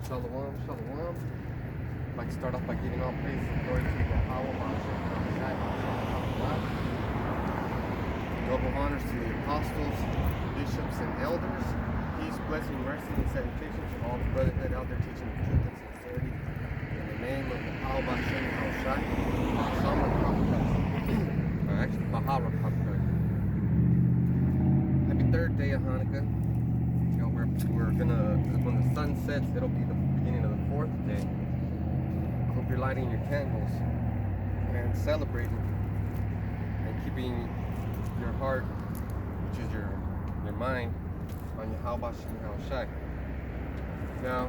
Shalom, shalom. I'd like to start off by giving all praise and glory to Yahweh, double honors to the apostles, bishops, and elders. Peace, blessing, mercy, and salutation to all the brotherhood out there teaching the truth and sincerity. In the name of Yahweh, actually, Bahara Prophet. Happy third day of Hanukkah. You know, we're gonna, when the sun sets, it'll be the beginning of the fourth day. Hope you're lighting your candles and celebrating and keeping your heart, which is your mind, on Yahweh Shai. Now,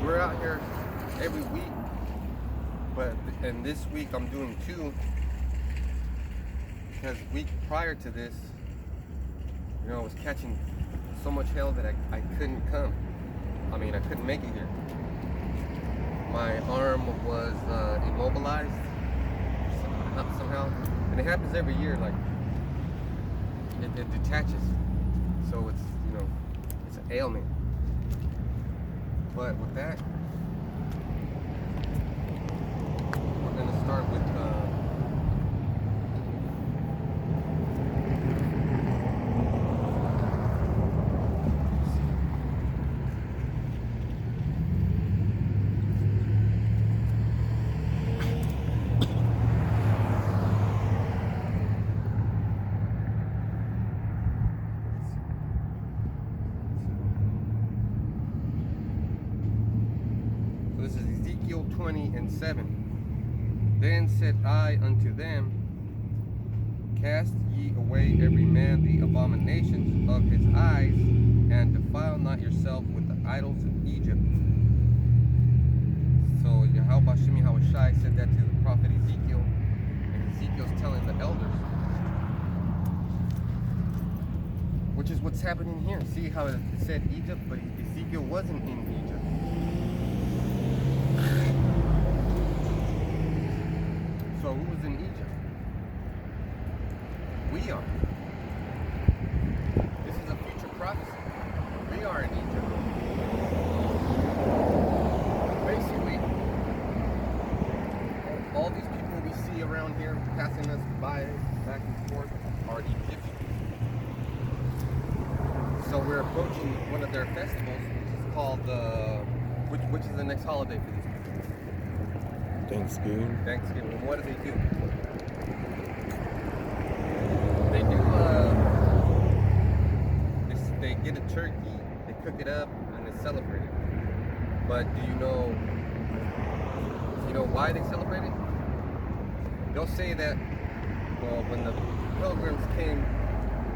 we're out here every week, and this week I'm doing two, because week prior to this, you know, I was catching so much hell that I couldn't come. I mean, I couldn't make it here. My arm was immobilized somehow, and it happens every year. Like it detaches, so it's, you know, it's an ailment. But with that, we're gonna start with this is Ezekiel 20:7. Then said I unto them, cast ye away every man the abominations of his eyes, and defile not yourself with the idols of Egypt. So Yahweh Shemi Hawashai said that to the prophet Ezekiel, and Ezekiel's telling the elders, which is what's happening here. See how it said Egypt, but Ezekiel wasn't in Egypt. So who was in Egypt? We are. This is a future prophecy. We are in Egypt. Basically, all these people we see around here passing us by back and forth are Egyptians. So we're approaching one of their festivals, which is called which is the next holiday for these people? Thanksgiving. Thanksgiving. And what do? They get a turkey, they cook it up, and they celebrate it. But do you know why they celebrate it? They'll say that, well, when the pilgrims came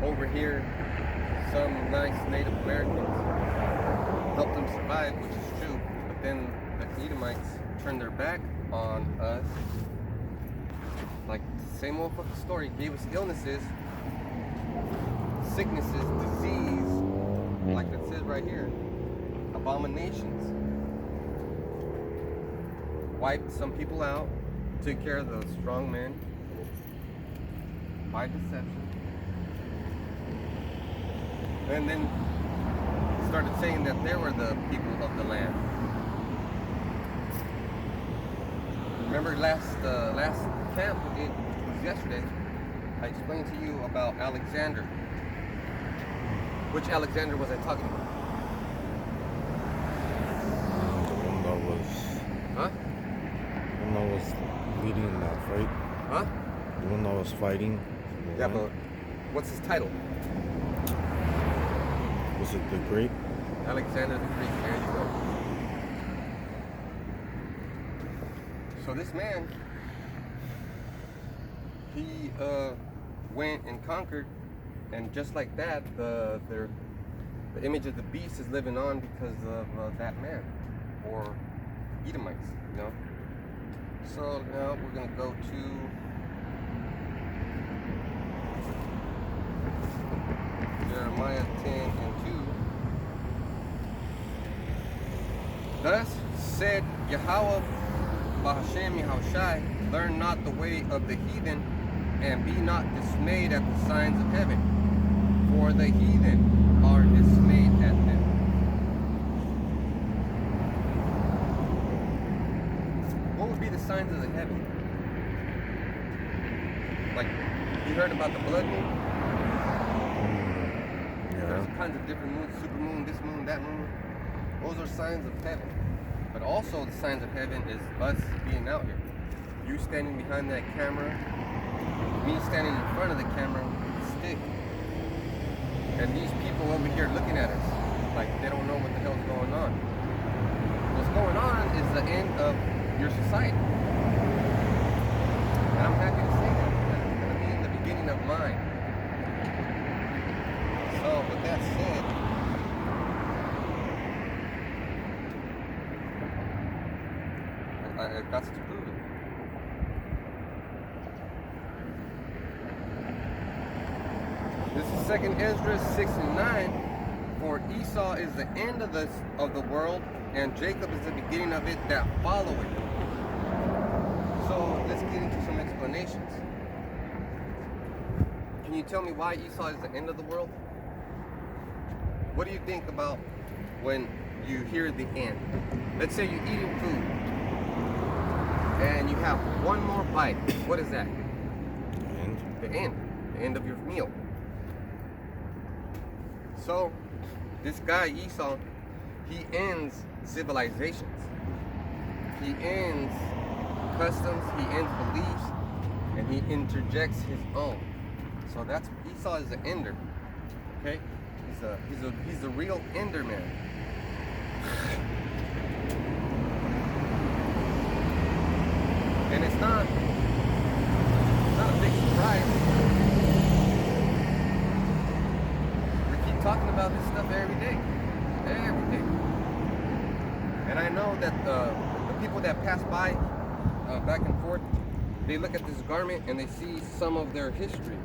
over here, some nice Native Americans helped them survive, which is true. But then the Edomites turned their back on us, like same old fucking story. Gave us illnesses, sicknesses, disease, like it says right here, abominations. Wiped some people out, took care of those strong men by deception, and then started saying that they were the people of the land. Remember last camp we did, was yesterday, I explained to you about Alexander. Which Alexander was I talking about? The one that was... Huh? The one that was leading that fight. Huh? The one that was fighting. Yeah, but what's his title? Was it the Great? Alexander the Great. There you go. So this man, he went and conquered, and just like that, the image of the beast is living on because of that man, or Edomites, you know. So now we're gonna go to Jeremiah 10:2. Thus said Yahweh Bahashem Yahushai, learn not the way of the heathen, and be not dismayed at the signs of heaven, for the heathen are dismayed at them. signs of the heaven. Like, you heard about the blood moon? Yeah. There's kinds of different moons, super moon, this moon, that moon. Those are signs of heaven. But also the signs of heaven is us being out here. You standing behind that camera, me standing in front of the camera with a stick. And these people over here looking at us like they don't know what the hell's going on. What's going on is the end of your society. And I'm happy to say that. It's going to be in the beginning of mine. So with that said, I've got to prove it. This is 2nd Ezra 6 and 9. For Esau is the end of the world, and Jacob is the beginning of it that follow it. So let's get into some explanations. Can you tell me why Esau is the end of the world? What do you think about when you hear the end? Let's say you're eating food and you have one more bite. What is that? The end. The end of your meal. So this guy Esau, he ends civilizations. He ends customs, he ends beliefs, and he interjects his own. So that's Esau is the ender. Okay? He's a real ender man. And it's not a big surprise. We keep talking about this stuff every day. Every day. And I know that the people that pass by back and forth, they look at this garment and they see some of their history,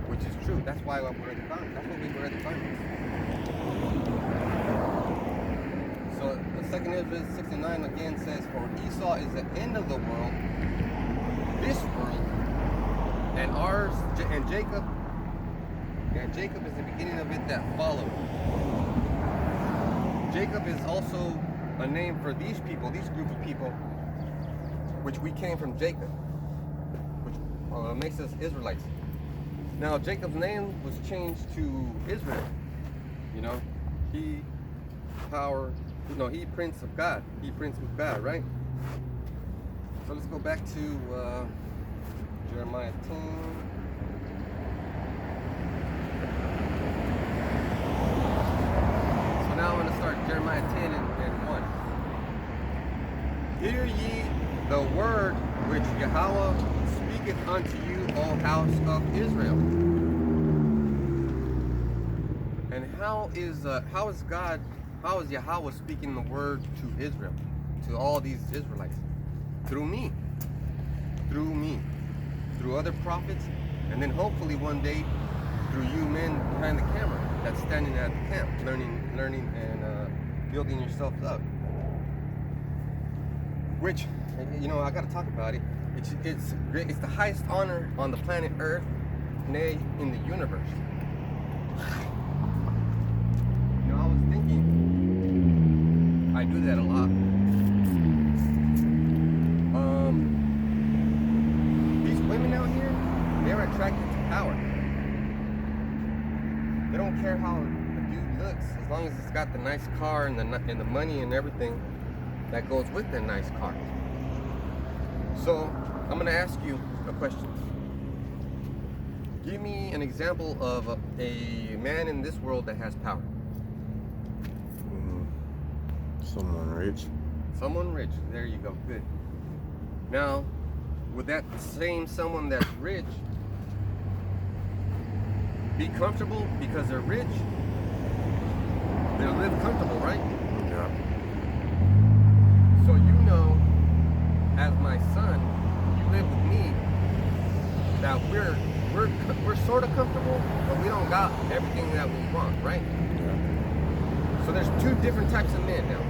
which is true. That's why we wear the garment. That's what we wear the garments. So the 2nd Ezra 69 again says, for Esau is the end of the world, this world, and ours, and Jacob is the beginning of it that followed. Jacob is also a name for these people, these group of people, which we came from Jacob, which makes us Israelites. Now Jacob's name was changed to Israel. You know, he Prince of God. He Prince of God, right? So let's go back to Jeremiah 10. So now I'm going to start Jeremiah 10 and 1. Hear ye the word which Yahweh speaketh unto you, O house of Israel. And how is Yahweh speaking the word to Israel, to all these Israelites? Through me, through other prophets, and then hopefully one day through you men behind the camera that's standing at the camp, learning and building yourselves up. Which, you know, I got to talk about it. It's great. It's the highest honor on the planet Earth, nay, in the universe. You know, I was thinking, I do that a lot. These women out here, they're attracted to power. They don't care how the dude looks, as long as it's got the nice car and the money and everything that goes with that nice car. So I'm going to ask you a question. Give me an example of a man in this world that has power. Someone rich. Someone rich. There you go. Good. Now, would that same someone that's rich be comfortable because they're rich? They'll live comfortable, right? Yeah. So you know, as my son, you live with me, that we're sort of comfortable, but we don't got everything that we want, right? Yeah. So there's two different types of men now.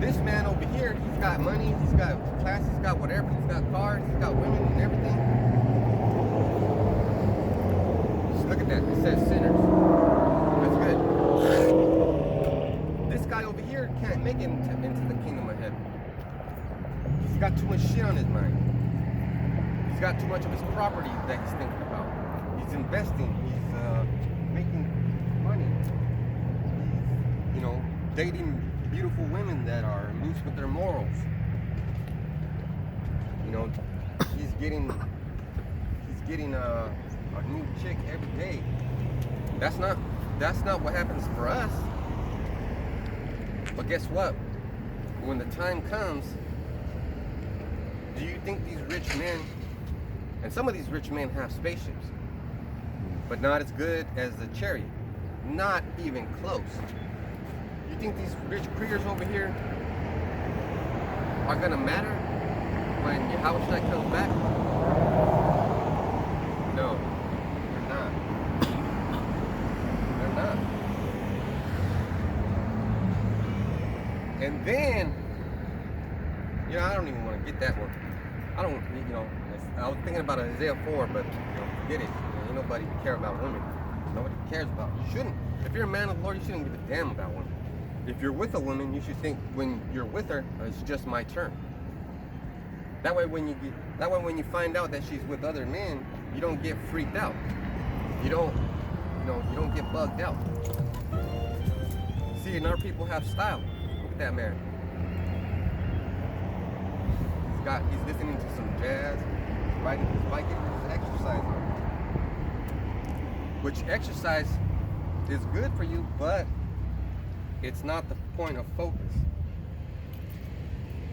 This man over here, he's got money, he's got class, he's got whatever, he's got cars, he's got women and everything. Just look at that, it says sinners. That's good. This guy over here can't make it into the kingdom of heaven. got too much shit on his mind. He's got too much of his property that he's thinking about. He's investing. He's making money. He's, dating beautiful women that are loose with their morals. He's getting a new chick every day. That's not what happens for us. But guess what? When the time comes, do you think these rich men, and some of these rich men have spaceships, but not as good as the Chariot, not even close. You think these rich critters over here are gonna matter when Yahushua comes back? No, they're not. They're not. And then, I don't even want to get that one. I was thinking about Isaiah 4, but forget it. Ain't nobody care about women. Nobody cares about. You shouldn't. If you're a man of the Lord, you shouldn't give a damn about women. If you're with a woman, you should think when you're with her, it's just my turn. That way, when you find out that she's with other men, you don't get freaked out. You don't get bugged out. See, and our people have style. Look at that man. He's listening to some jazz, riding his bike, and he's exercising. Which exercise is good for you, but it's not the point of focus.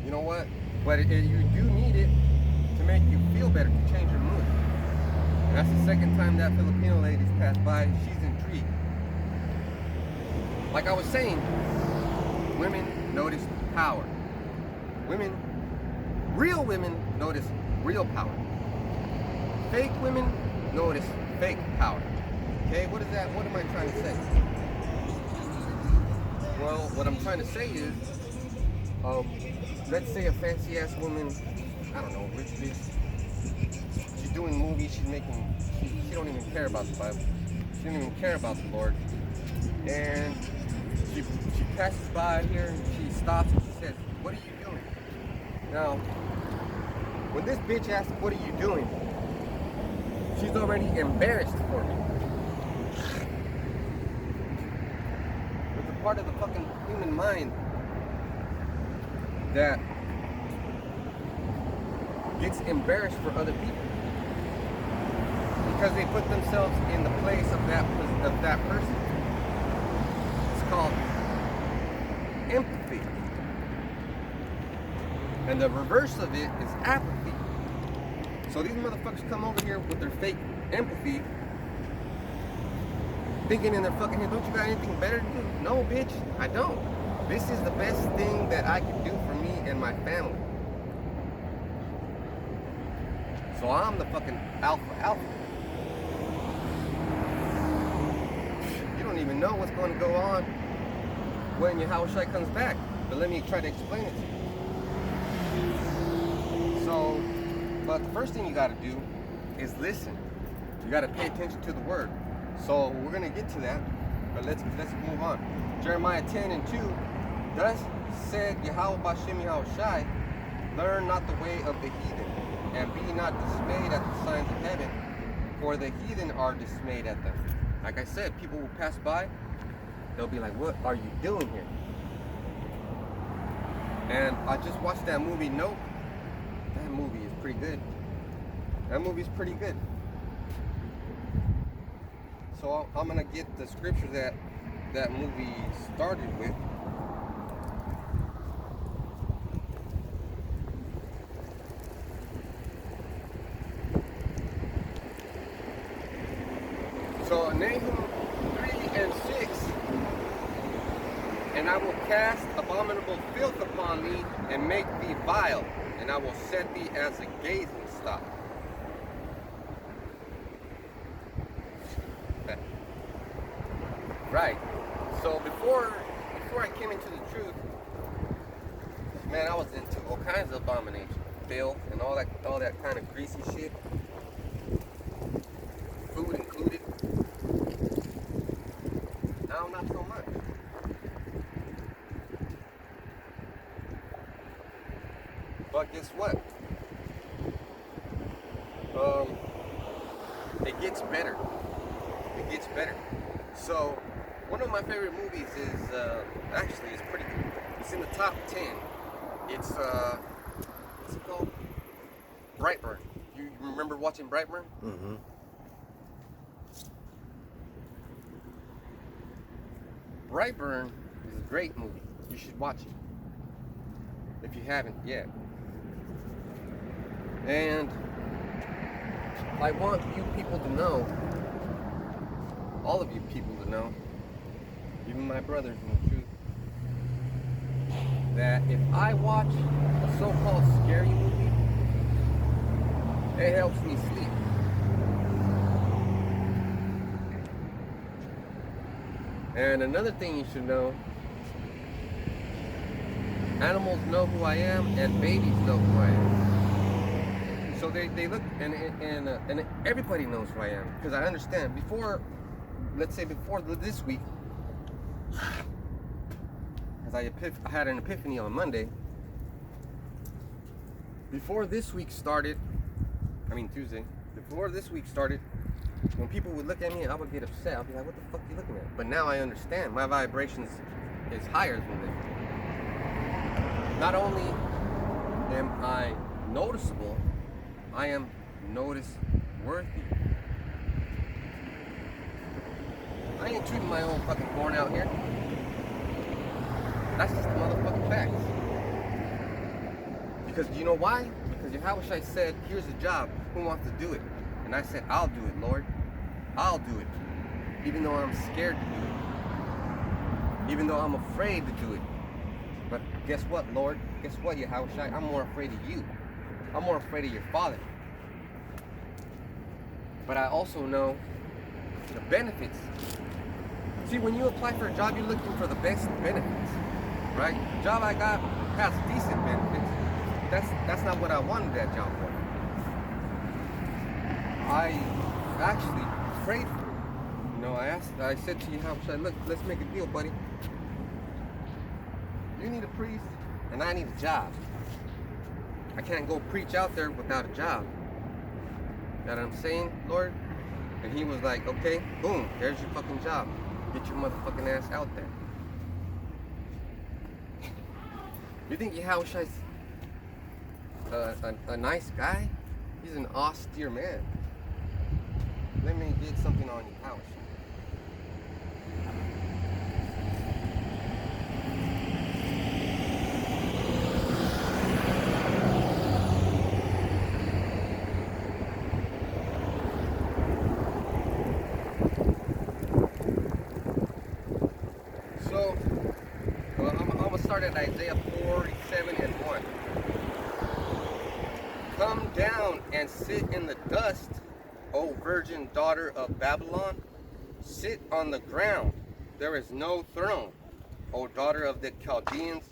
You know what? But you do need it to make you feel better, to change your mood. And that's the second time that Filipino lady's passed by. She's intrigued. Like I was saying, women notice power. Real women notice real power. Fake women notice fake power. Okay, what is that? What am I trying to say? Well, what I'm trying to say is, let's say a fancy ass woman, I don't know, rich bitch. She's doing movies, she don't even care about the Bible. She don't even care about the Lord. And she passes by here and she stops and she says, "What are you doing?" Now, when this bitch asks, "What are you doing?" she's already embarrassed for me. There's a part of the fucking human mind that gets embarrassed for other people because they put themselves in the place of that person. It's called empathy. And the reverse of it is apathy. So these motherfuckers come over here with their fake empathy, thinking in their fucking head, "Don't you got anything better to do?" No, bitch, I don't. This is the best thing that I can do for me and my family. So I'm the fucking alpha. You don't even know what's going to go on when Yahushua comes back. But let me try to explain it to you. So, but the first thing you got to do is listen. You got to pay attention to the word. So we're going to get to that, but let's move on. Jeremiah 10:2, "Thus said Yahweh Bashem Yahushai, learn not the way of the heathen, and be not dismayed at the signs of heaven, for the heathen are dismayed at them." Like I said, people will pass by, they'll be like, "What are you doing here?" And I just watched that movie, Nope. That movie is pretty good. That movie's pretty good. So I'm gonna get the scripture that movie started with. So Nahum 3:6, "And I will cast abominable filth upon thee, and make thee vile, and I will set thee as a gazing stock." Right. So before I came into the truth, man, I was into all kinds of abominations, filth, and all that kind of greasy shit, food included. Now not so much. But guess what? It gets better. It gets better. So, one of my favorite movies is, actually, it's pretty good. It's in the top 10. It's, what's it called? Brightburn. You remember watching Brightburn? Mm-hmm. Brightburn is a great movie. You should watch it if you haven't yet. And I want you people to know, all of you people to know, even my brothers in the truth, that if I watch a so-called scary movie, it helps me sleep. And another thing you should know, animals know who I am and babies know who I am. So they look, and everybody knows who I am, because I understand. Before, let's say before this week, because I had an epiphany on Monday. Before this week started, Tuesday, before this week started, when people would look at me, I would get upset. I'd be like, what the fuck are you looking at? But now I understand. My vibrations is higher than this. Not only am I noticeable, I am notice-worthy. I ain't tooting my own fucking horn out here. That's just the motherfucking facts. Because you know why? Because Yahushua said, here's a job. Who wants to do it? And I said, I'll do it, Lord. I'll do it. Even though I'm scared to do it. Even though I'm afraid to do it. But guess what, Lord? Guess what, Yahushua? I'm more afraid of you. I'm more afraid of your Father. But I also know the benefits. See, when you apply for a job, you're looking for the best benefits. Right? The job I got has decent benefits. That's not what I wanted that job for. I actually prayed for it. You know, I said to Yahushua, look, let's make a deal, buddy. You need a priest, and I need a job. I can't go preach out there without a job. You know what I'm saying, Lord? And he was like, okay, boom, there's your fucking job. Get your motherfucking ass out there. You think Yahushua's a nice guy? He's an austere man. Let me get something on Yahushua. So, I'm going to start at Isaiah 47 and 1. Come down and sit in the dust, O virgin daughter of Babylon. Sit on the ground. There is no throne, O daughter of the Chaldeans,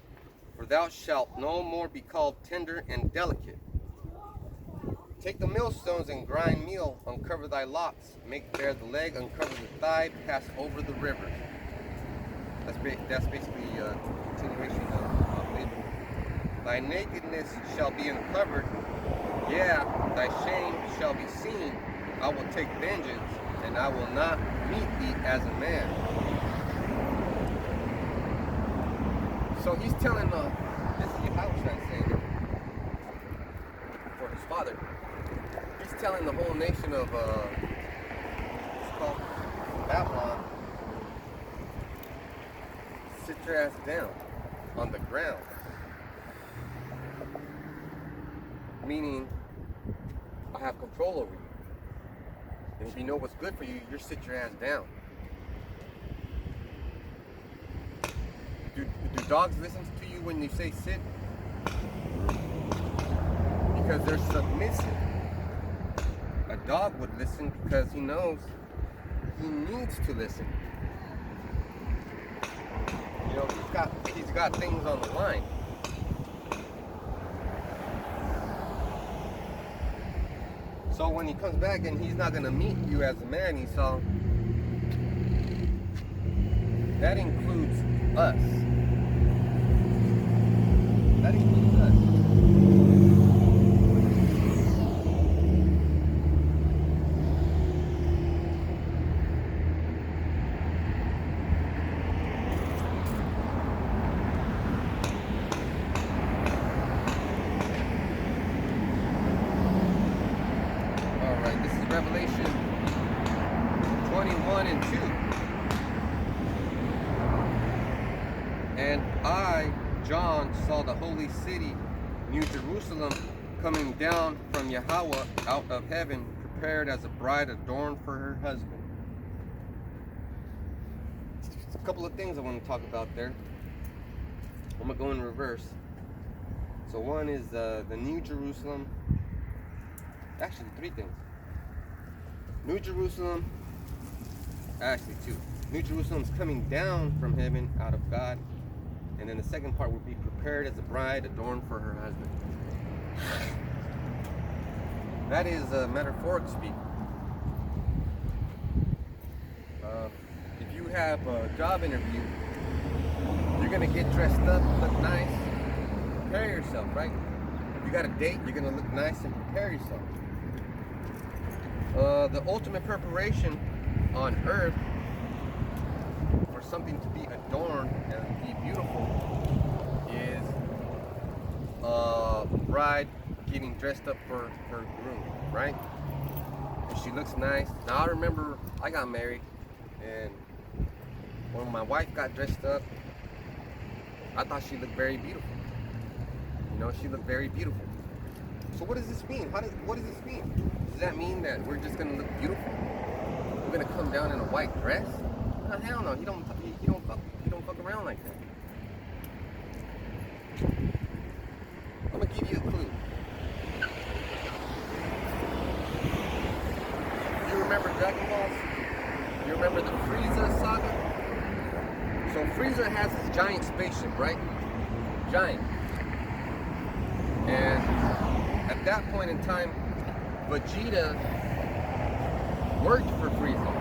for thou shalt no more be called tender and delicate. Take the millstones and grind meal, uncover thy locks, make bare the leg, uncover the thigh, pass over the river. That's basically a continuation of labor. Thy nakedness shall be uncovered, yeah, thy shame shall be seen. I will take vengeance, and I will not meet thee as a man. So he's telling this is Yahushua saying it for his father. He's telling the whole nation of it's called Babylon, sit your ass down on the ground. Meaning, I have control over you. And if you know what's good for you, you sit your ass down. Do dogs listen to you when you say sit? Because they're submissive. A dog would listen because he knows he needs to listen. You know, he's got things on the line. So when he comes back and he's not going to meet you as a man, Esau, that includes us. That includes us. 21 and 2. And I, John, saw the holy city, New Jerusalem, coming down from Yahweh out of heaven, prepared as a bride adorned for her husband. A couple of things I want to talk about there. I'm going to go in reverse. So one is the New Jerusalem. Actually, three things. New Jerusalem, actually two. New Jerusalem's coming down from heaven out of God. And then the second part would be prepared as a bride adorned for her husband. That is metaphoric speak. If you have a job interview, you're gonna get dressed up, look nice, prepare yourself, right? If you got a date, you're gonna look nice and prepare yourself. The ultimate preparation on earth for something to be adorned and be beautiful is a bride getting dressed up for her groom, right? And she looks nice. Now I remember I got married, and when my wife got dressed up, I thought she looked very beautiful. You know, she looked very beautiful. So what does this mean? What does this mean? Does that mean that we're just gonna look beautiful? We're gonna come down in a white dress? No, hell no. You don't fuck around like that. I'm gonna give you a clue. You remember Dragon Balls? You remember the Frieza saga? So Frieza has this giant spaceship, right? Giant. And at that point in time, Vegeta worked for Frieza.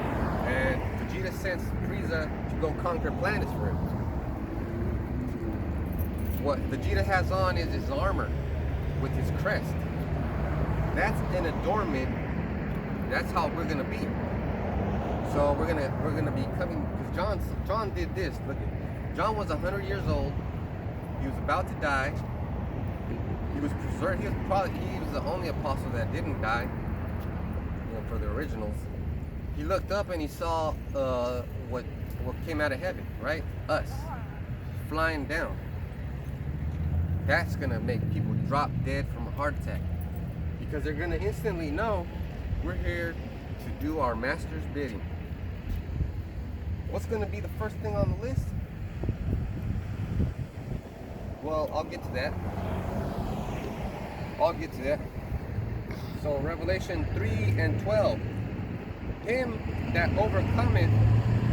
And Vegeta sent Frieza to go conquer planets for him. What Vegeta has on is his armor with his crest. That's an adornment. That's how we're gonna be. So we're gonna be coming, because John did this. Look at John was 100 years old. He was about to die. He was preserved. He was the only apostle that didn't die. You know, for the originals. He looked up and he saw what came out of heaven, right? Us flying down. That's gonna make people drop dead from a heart attack, because they're gonna instantly know we're here to do our master's bidding. What's gonna be the first thing on the list? Well, I'll get to that. So Revelation 3:12. Him that overcometh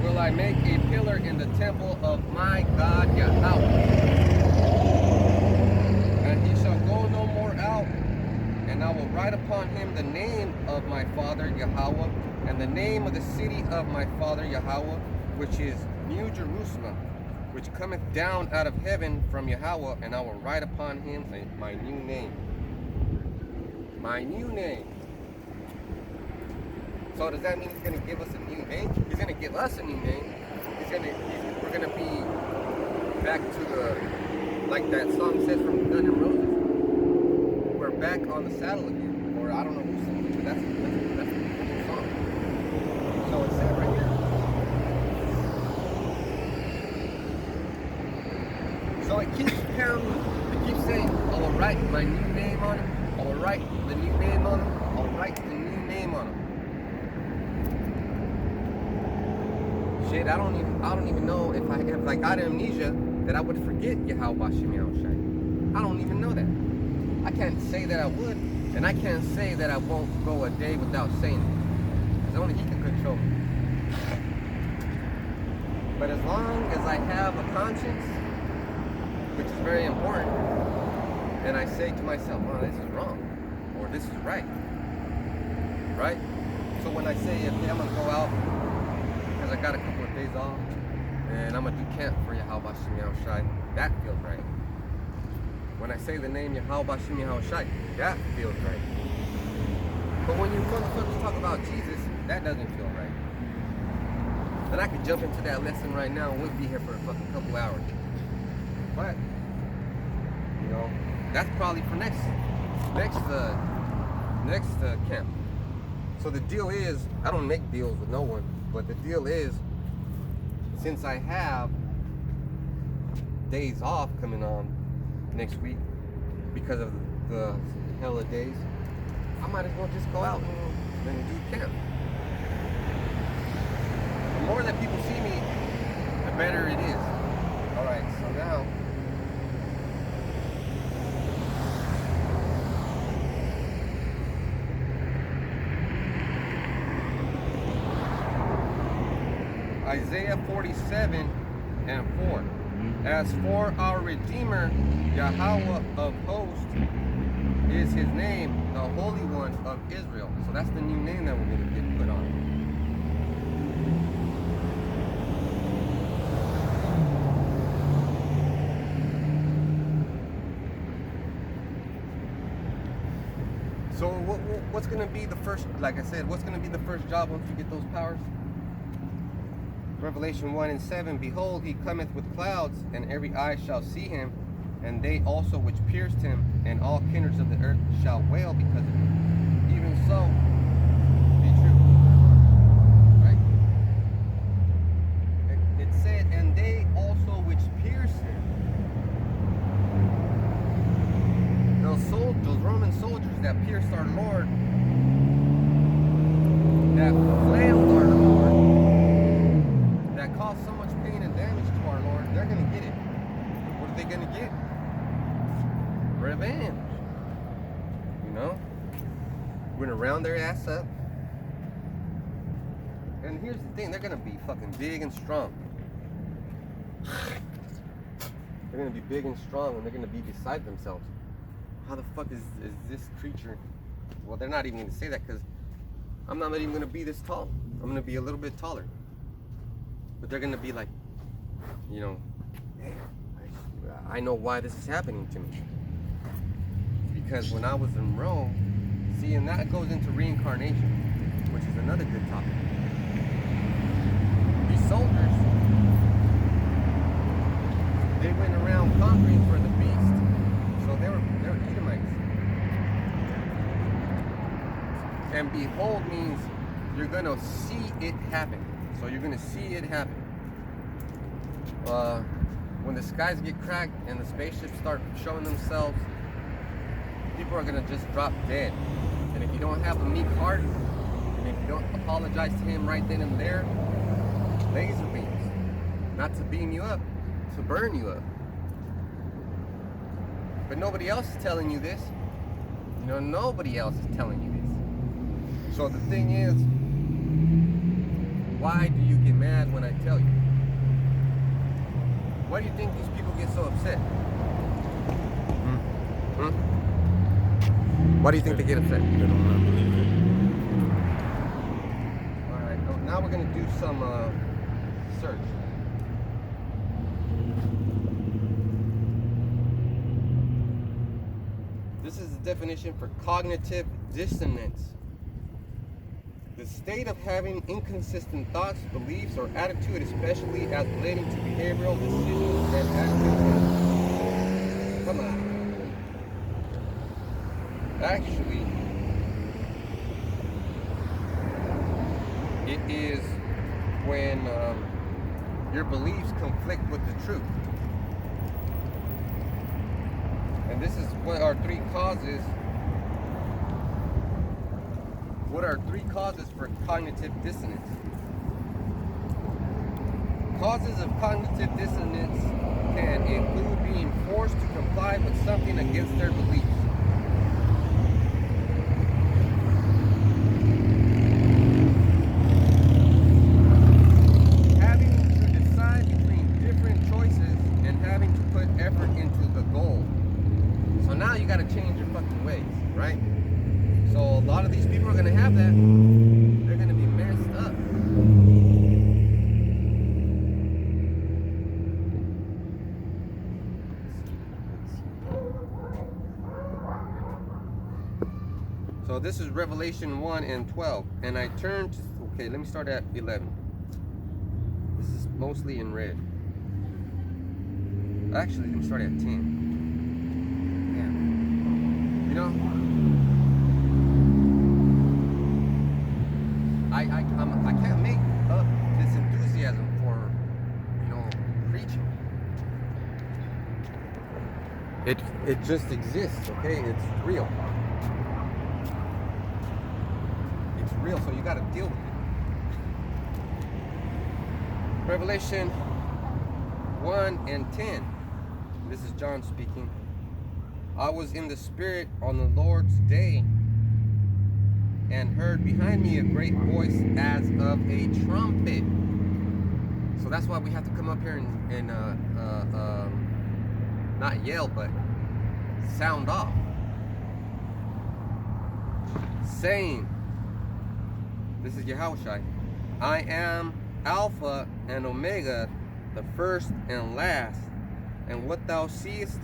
will I make a pillar in the temple of my God Yahweh. And he shall go no more out. And I will write upon him the name of my father Yahweh, and the name of the city of my father Yahweh, which is New Jerusalem, which cometh down out of heaven from Yahweh, and I will write upon him my new name. My new name. So does that mean he's going to give us a new name? He's going to give us a new name. We're going to be back to the, like that song says from Guns N' Roses. We're back on the saddle again. Or I don't know who sang it, but that's a good song. So it's said right here. So it keeps saying, I will write my new name on it. I will write the new name on it. I will write the new name on it. Shit, I don't even know if I got amnesia that I would forget Yahweh Shem Yahushai. I don't even know that. I can't say that I would, and I can't say that I won't go a day without saying it. Because only He can control me. But as long as I have a conscience, which is very important, and I say to myself, oh, this is wrong, or this is right. Right? So when I say, okay, I'm going to go out, because I got a couple of days off, and I'm going to do camp for Yahweh Shem Yahushai, that feels right. When I say the name Yahweh Shem Yahushai, that feels right. But when you motherfuckers talk about Jesus, that doesn't feel right. And I could jump into that lesson right now and we'll be here for a fucking couple hours. But, you know, that's probably for next camp. So the deal is, I don't make deals with no one. But the deal is, since I have days off coming on next week because of the hella days, I might as well just go out and do camp. The more that people see me, the better it is. Alright, so now Isaiah 47:4. As for our Redeemer, Yahweh of hosts is his name, the Holy One of Israel. So that's the new name that we're going to get put on. So what's going to be the first, like I said, what's going to be the first job once we get those powers? Revelation 1:7, behold, he cometh with clouds, and every eye shall see him, and they also which pierced him, and all kindreds of the earth shall wail because of him. Even so, be true. Right? It said, and they also which pierced him. Those Roman soldiers that pierced our Lord, that flailed our Lord, that caused so much pain and damage to our Lord, they're going to get it. What are they going to get? Revenge. You know? We're going to round their ass up. And here's the thing, they're going to be fucking big and strong. They're going to be big and strong, and they're going to be beside themselves. How the fuck is this creature? Well, they're not even going to say that, because I'm not even going to be this tall. I'm going to be a little bit taller. But they're going to be like, you know, hey, I know why this is happening to me. Because when I was in Rome, see, and that goes into reincarnation, which is another good topic. These soldiers, they went around conquering for the beast. So they were Edomites. And behold means you're going to see it happen. So you're going to see it happen. When the skies get cracked and the spaceships start showing themselves, people are going to just drop dead. And if you don't have a meek heart, and if you don't apologize to him right then and there, laser beams. Not to beam you up, to burn you up. But nobody else is telling you this. You know, nobody else is telling you this. So the thing is, why do you get mad when I tell you? Why do you think these people get so upset? Why do you think they get upset? They don't want to believe it. Alright, now we're going to do some search. This is the definition for cognitive dissonance. The state of having inconsistent thoughts, beliefs, or attitude, especially as relating to behavioral decisions and attitudes. Come on. Actually, it is when your beliefs conflict with the truth. And this is what our three causes. What are three causes for cognitive dissonance? Causes of cognitive dissonance can include being forced to comply with something against their beliefs. Having to decide between different choices and having to put effort into the goal. So now you got to change your fucking ways, right? So a lot of these people are going to have that. They're going to be messed up. So this is Revelation 1:12. And I turned to, okay, let me start at 11. This is mostly in red. Actually, let me start at 10. Yeah. You know, I can't make up It just exists, okay? It's real. It's real, so you got to deal with it. Revelation 1 and 10. This is John speaking. I was in the Spirit on the Lord's day and heard behind me a great voice as of a trumpet. So that's why we have to come up here and not yell, but sound off. Saying, this is Yahushua, I am Alpha and Omega, the first and last. And what thou seest,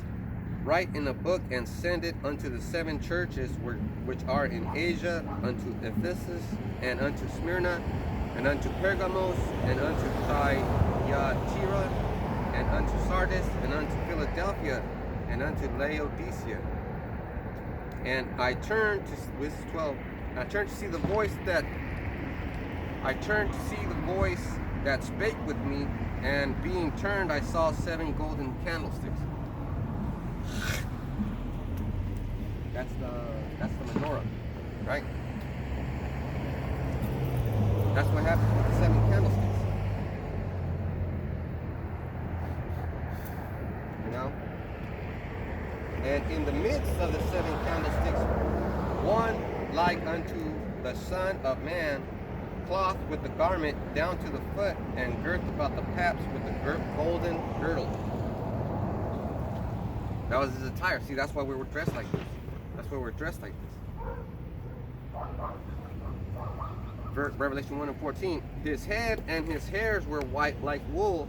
write in a book and send it unto the 7 churches which are in Asia, unto Ephesus, and unto Smyrna, and unto Pergamos, and unto Thyatira, and unto Sardis, and unto Philadelphia, and unto Laodicea. And I turned to, this is 12, I turned to see the voice that spake with me, and being turned, I saw 7 golden candlesticks. That's the menorah, right? That's what happens with the 7 candlesticks. You know? And in the midst of the 7 candlesticks, one like unto the Son of Man, cloth with the garment down to the foot, and girt about the paps with the golden girdle. That was his attire. See, that's why we were dressed like this. That's why we're dressed like this. Revelation 1 and 14. His head and his hairs were white like wool,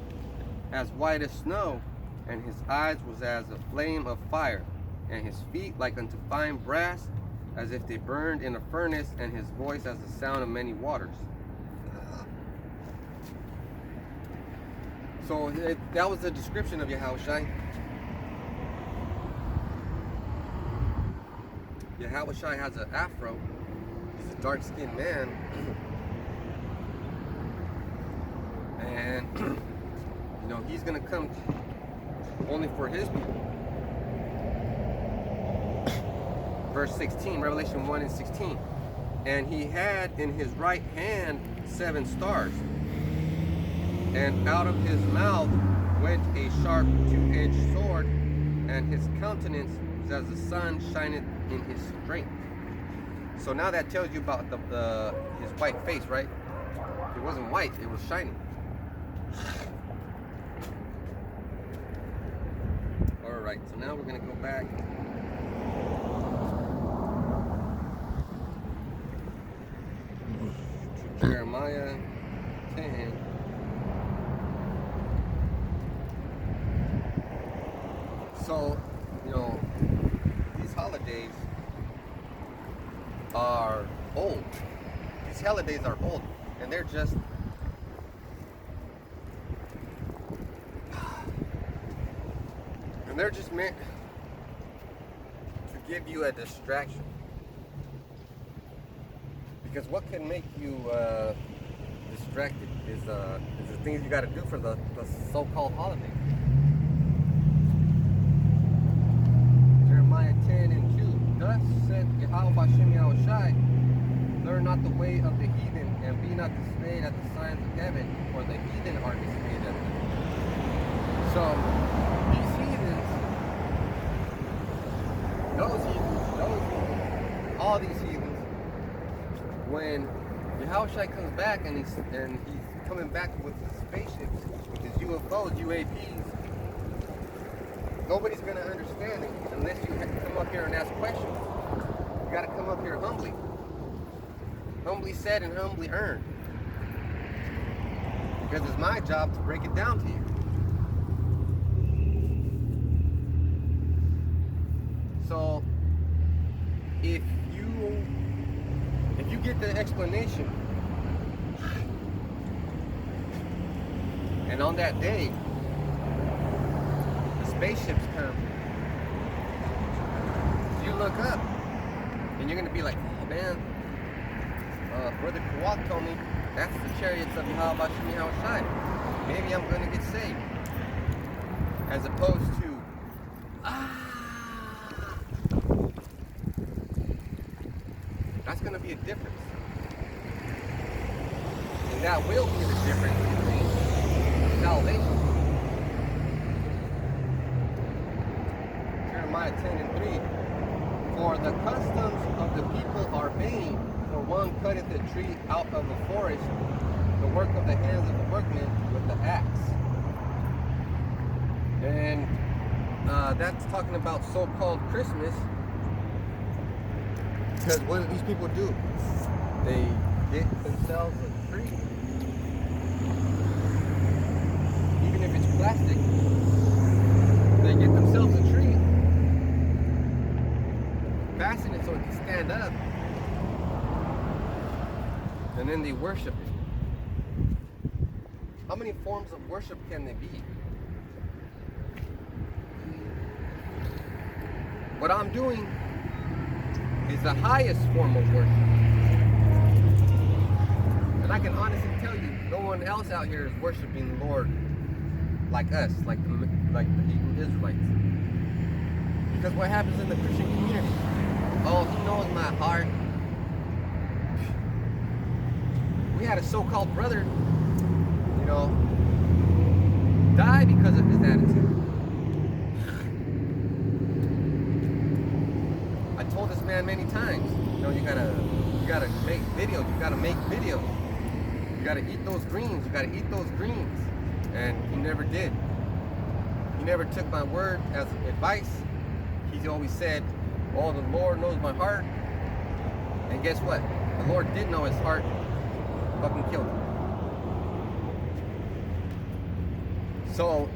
as white as snow, and his eyes was as a flame of fire, and his feet like unto fine brass, as if they burned in a furnace, and his voice as the sound of many waters. So that was the description of Yahushua. Yahushua has an afro. He's a dark-skinned man. And, you know, he's going to come only for his people. Verse 16, Revelation 1 and 16. And he had in his right hand 7 stars. And out of his mouth went a sharp 2-edged sword, and his countenance was as the sun shineth in his strength. So now that tells you about his white face, right? It wasn't white, it was shining. Alright, so now we're going to go back. To Jeremiah 10. So, you know, these holidays are old. These holidays are old, and they're just meant to give you a distraction. Because what can make you distracted is the things you got to do for the so-called holidays. Jeremiah 10 and 2. Thus said Yahweh Hashem Yahushai, learn not the way of the heathen, and be not dismayed at the signs of heaven, for the heathen are dismayed at them. So, these heathens, those heathens, all these heathens, when Yahushai comes back and he's coming back with his spaceships, with his UFOs, UAPs, nobody's going to understand it unless you come up here and ask questions. You got to come up here humbly. Humbly said and humbly earned. Because it's my job to break it down to you. So, if you get the explanation, and on that day, the spaceships come, you look up, and you're going to be like, oh man, Brother Kawak told me that's the chariots of Yahweh Yahushai. Maybe I'm going to get saved. As opposed to, be a difference. And that will be the difference between salvation. Jeremiah 10 and 3. For the customs of the people are vain, for one cutteth a tree out of the forest, the work of the hands of the workman with the axe. And that's talking about so-called Christmas. Because what do these people do? They get themselves a tree. Even if it's plastic, they get themselves a tree, fasten it so it can stand up, and then they worship it. How many forms of worship can there be? What I'm doing is the highest form of worship. And I can honestly tell you, no one else out here is worshiping the Lord like us, like the Heathen Israelites. Because what happens in the Christian community? Oh, he knows my heart. We had a so-called brother, die because of his attitude. I told this man many times, you gotta make videos, you gotta make videos. You gotta eat those greens, And he never did. He never took my word as advice. He always said, oh, the Lord knows my heart. And guess what? The Lord did know his heart. Fucking killed him. So